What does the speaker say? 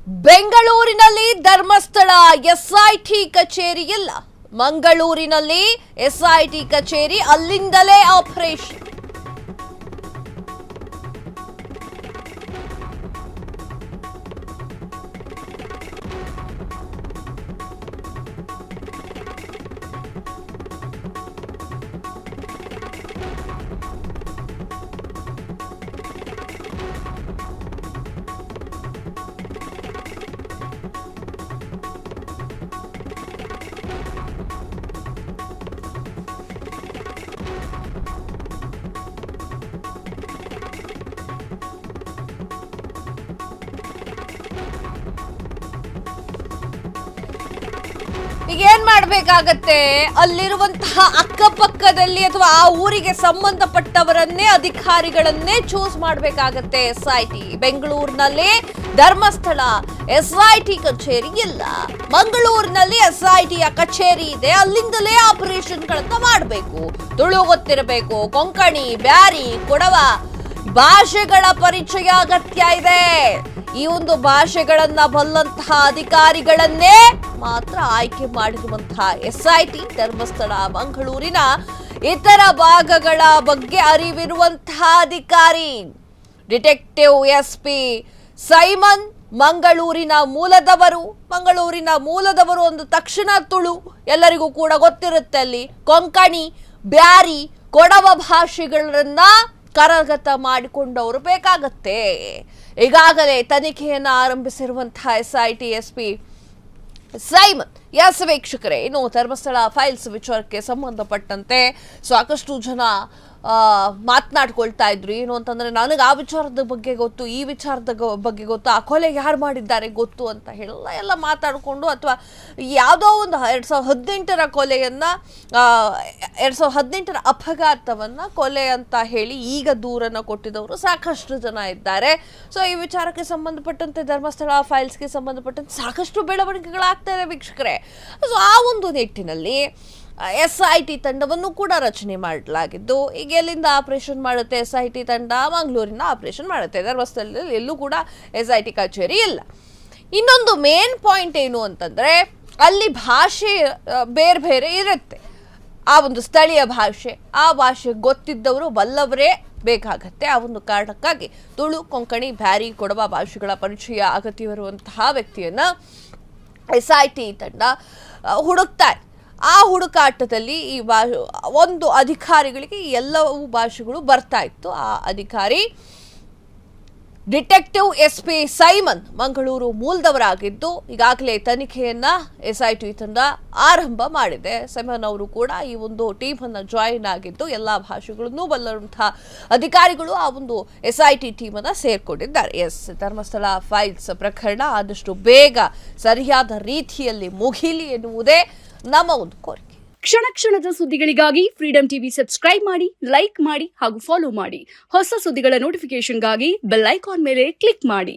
ಬೆಂಗಳೂರಿನಲ್ಲಿ ಧರ್ಮಸ್ಥಳ ಎಸ್ಐಟಿ ಕಚೇರಿ ಇಲ್ಲ. ಮಂಗಳೂರಿನಲ್ಲಿ ಎಸ್ಐಟಿ ಕಚೇರಿ, ಅಲ್ಲಿಂದಲೇ ಆಪರೇಷನ್. ಈಗ ಏನ್ ಮಾಡ್ಬೇಕಾಗತ್ತೆ, ಅಲ್ಲಿರುವಂತಹ ಅಕ್ಕಪಕ್ಕದಲ್ಲಿ ಅಥವಾ ಆ ಊರಿಗೆ ಸಂಬಂಧಪಟ್ಟವರನ್ನೇ ಅಧಿಕಾರಿಗಳನ್ನೇ ಚೂಸ್ ಮಾಡ್ಬೇಕಾಗತ್ತೆ. ಎಸ್ಐಟಿ ಬೆಂಗಳೂರಿನಲ್ಲಿ ಧರ್ಮಸ್ಥಳ ಎಸ್ಐಟಿ ಕಚೇರಿ ಇಲ್ಲ, ಮಂಗಳೂರಿನಲ್ಲಿ ಎಸ್ಐಟಿಯ ಕಚೇರಿ ಇದೆ, ಅಲ್ಲಿಂದಲೇ ಆಪರೇಷನ್ ಗಳನ್ನ ಮಾಡಬೇಕು. ತುಳು ಗೊತ್ತಿರಬೇಕು, ಕೊಂಕಣಿ, ಬ್ಯಾರಿ, ಕೊಡವ ಭಾಷೆಗಳ ಪರಿಚಯ ಅಗತ್ಯ ಇದೆ. ಈ ಒಂದು ಭಾಷೆಗಳನ್ನ ಬಲ್ಲಂತಹ ಅಧಿಕಾರಿಗಳನ್ನೇ ಮಾತ್ರ ಆಯ್ಕೆ ಮಾಡಿರುವಂತಹ ಎಸ್ಐಟಿ ಧರ್ಮಸ್ಥಳ ಮಂಗಳೂರಿನ ಇತರ ಭಾಗಗಳ ಬಗ್ಗೆ ಅರಿವಿರುವಂತಹ ಅಧಿಕಾರಿ ಡಿಟೆಕ್ಟಿವ್ ಎಸ್ಪಿ ಸೈಮನ್ ಮಂಗಳೂರಿನ ಮೂಲದವರು ಒಂದು ತಕ್ಷಣ ತುಳು ಎಲ್ಲರಿಗೂ ಕೂಡ ಗೊತ್ತಿರುತ್ತೆ. ಅಲ್ಲಿ ಕೊಂಕಣಿ, ಬ್ಯಾರಿ, ಕೊಡವ ಭಾಷೆಗಳನ್ನ ಕರಗತ ಮಾಡಿಕೊಂಡವರು ಬೇಕಾಗತ್ತೆ. ಈಗಾಗಲೇ ತನಿಖೆಯನ್ನು ಆರಂಭಿಸಿರುವಂತಹ ಎಸ್ಐಟಿ ಎಸ್ಪಿ ಸೈಮನ್. ಎಸ್ ವೀಕ್ಷಕರೇ, ಇನ್ನು ಧರ್ಮಸ್ಥಳ ಫೈಲ್ಸ್ ವಿಚಾರಕ್ಕೆ ಸಂಬಂಧಪಟ್ಟಂತೆ ಸಾಕಷ್ಟು ಜನ ಮಾತನಾಡ್ಕೊಳ್ತಾ ಇದ್ರು. ಏನು ಅಂತಂದ್ರೆ, ನನಗೆ ಆ ವಿಚಾರದ ಬಗ್ಗೆ ಗೊತ್ತು, ಈ ವಿಚಾರದ ಬಗ್ಗೆ ಗೊತ್ತು, ಆ ಕೊಲೆ ಯಾರು ಮಾಡಿದ್ದಾರೆ ಗೊತ್ತು ಅಂತ ಎಲ್ಲ ಮಾತಾಡಿಕೊಂಡು, ಅಥವಾ ಯಾವುದೋ ಒಂದು 2018ರ ಕೊಲೆಯನ್ನ 2018ರ ಅಪಘಾತವನ್ನ ಕೊಲೆ ಅಂತ ಹೇಳಿ ಈಗ ದೂರನ್ನ ಕೊಟ್ಟಿದ್ದವರು ಸಾಕಷ್ಟು ಜನ ಇದ್ದಾರೆ. ಸೊ ಈ ವಿಚಾರಕ್ಕೆ ಸಂಬಂಧಪಟ್ಟಂತೆ ಧರ್ಮಸ್ಥಳ ಫೈಲ್ಸ್ಗೆ ಸಂಬಂಧಪಟ್ಟಂತೆ ಸಾಕಷ್ಟು ಬೆಳವಣಿಗೆಗಳಾಗ್ತಾ ಇದೆ ವೀಕ್ಷಕರೇ. ಸೊ ಆ ಒಂದು ನಿಟ್ಟಿನಲ್ಲಿ ಎಸ್ಐಟಿ ತಂಡವನ್ನು ಕೂಡ ರಚನೆ ಮಾಡಲಾಗಿದ್ದು, ಈಗ ಎಲ್ಲಿಂದ ಆಪರೇಷನ್ ಮಾಡುತ್ತೆ ಎಸ್ಐಟಿ ತಂಡ? ಮಂಗಳೂರಿನ ಆಪರೇಷನ್ ಮಾಡುತ್ತೆ. ಧರ್ಮಸ್ಥಳದಲ್ಲಿ ಎಲ್ಲೂ ಕೂಡ ಎಸ್ಐಟಿ ಕಚೇರಿ ಇಲ್ಲ. ಇನ್ನೊಂದು ಮೇನ್ ಪಾಯಿಂಟ್ ಏನು ಅಂತಂದ್ರೆ, ಅಲ್ಲಿ ಭಾಷೆ ಬೇರೆ ಬೇರೆ ಇರುತ್ತೆ. ಆ ಒಂದು ಸ್ಥಳೀಯ ಭಾಷೆ, ಆ ಭಾಷೆ ಗೊತ್ತಿದ್ದವರು ಬಲ್ಲವರೇ ಬೇಕಾಗತ್ತೆ. ಆ ಒಂದು ಕಾರಣಕ್ಕಾಗಿ ತುಳು, ಕೊಂಕಣಿ, ಬ್ಯಾರಿ, ಕೊಡವ ಭಾಷೆಗಳ ಪರಿಚಯ ಅಗತ್ಯವಿರುವಂತಹ ವ್ಯಕ್ತಿಯನ್ನ ಎಸ್ಐಟಿ ತಂಡ ಹುಡುಕ್ತಾರೆ. ಆ ಹುಡುಕಾಟದಲ್ಲಿ ಈ ಒಂದು ಅಧಿಕಾರಿಗಳಿಗೆ ಎಲ್ಲವೂ ಭಾಷೆಗಳು ಬರ್ತಾ ಇತ್ತು. ಆ ಅಧಿಕಾರಿ ಡಿಟೆಕ್ಟಿವ್ ಎಸ್ಪಿ ಸೈಮನ್ ಮಂಗಳೂರು ಮೂಲದವರಾಗಿದ್ದು, ಈಗಾಗಲೇ ತನಿಖೆಯನ್ನ ಎಸ್ಐಟಿ ತಂಡ ಆರಂಭ ಮಾಡಿದೆ. ಸೈಮನ್ ಅವರು ಕೂಡ ಈ ಒಂದು ಟೀಮ್ ಅನ್ನ ಜಾಯಿನ್ ಆಗಿದ್ದು, ಎಲ್ಲಾ ಭಾಷೆಗಳನ್ನು ಬಲ್ಲಂತಹ ಅಧಿಕಾರಿಗಳು ಆ ಒಂದು ಎಸ್ಐಟಿ ಟೀಮ್ ಅನ್ನ ಸೇರ್ಕೊಂಡಿದ್ದಾರೆ. ಧರ್ಮಸ್ಥಳ ಫೈಲ್ಸ್ ಪ್ರಕರಣ ಆದಷ್ಟು ಬೇಗ ಸರಿಯಾದ ರೀತಿಯಲ್ಲಿ ಮುಗಿಲಿ ಎನ್ನುವುದೇ ನಮ್ಮ ಒಂದು ಕೋರಿಕೆ. ಕ್ಷಣ ಕ್ಷಣದ ಸುದ್ದಿಗಳಿಗಾಗಿ ಫ್ರೀಡಂ ಟಿವಿ ಸಬ್ಸ್ಕ್ರೈಬ್ ಮಾಡಿ, ಲೈಕ್ ಮಾಡಿ ಹಾಗೂ ಫಾಲೋ ಮಾಡಿ. ಹೊಸ ಸುದ್ದಿಗಳ ನೋಟಿಫಿಕೇಶನ್ಗಾಗಿ ಬೆಲ್ ಐಕಾನ್ ಮೇಲೆ ಕ್ಲಿಕ್ ಮಾಡಿ.